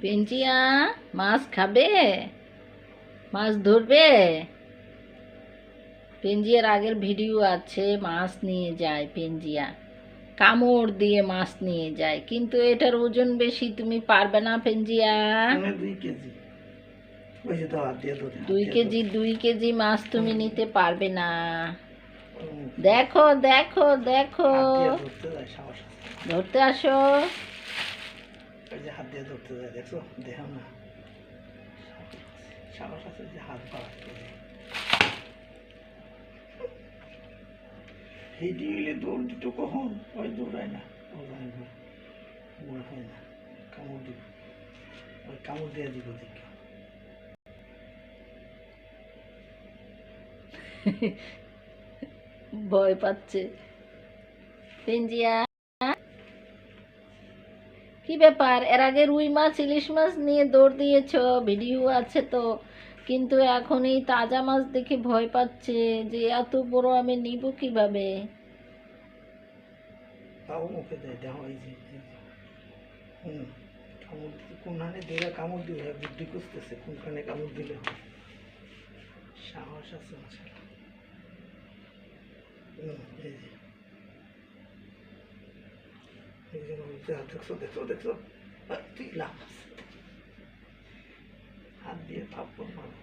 Pangaea মাছ খাবে? মাছ ধরবে? পেঞ্জিয়ার আগের ভিডিও আছে, মাছ নিয়ে যায় পেঞ্জিয়া, কামড় দিয়ে মাছ নিয়ে যায়, কিন্তু এটার ওজন বেশি, তুমি পারবে না পেঞ্জিয়া। 2 কেজি। ওই যে দাও, হাত দিয়ে ধরে, হাত 2 দিয়ে কেজি ধরে। 2 কেজি মাছ তুমি নিতে পারবে না। দেখো দেখো দেখো, হাত দিয়ে ধরতে যায়, সাহস আছে। ধরতে আসো। ওই যে হাত দিয়ে ধরতে যায়, দেখছো? দেখো না, সাহস আছে যে হাত বাড়াতে যায়। হেঁটে গেলে দৌড় দিত কখন? ওই দৌড়ায় না, ও জানে না, মনে হয় না। কামড় দিব, ওই কামড় দিয়ে দিব দেখি। ভয় পাচ্ছে পেঞ্জিয়া। কি ব্যাপার, এর আগে রুই মাছ ইলিশ মাছ নিয়ে দৌড় দিয়েছ, ভিডিও আছে তো, কিন্তু এখন এই তাজা মাছ দেখে ভয় পাচ্ছে যে এত বড় আমি নিব কিভাবে। তাও মুখে দেয়, দেখো এই যে, কামড় দিতে কোনখানে দিলে কামড় দিলে বুদ্ধি খুঁজতেছে, কোনখানে কামড় দিলে হয়। সাহস আছে মাশাআল্লাহ। এই যে, এই যে দেখছো দেখছো দেখছো, তুই লাফ, হাত দিয়ে থাপ্পড় মারো।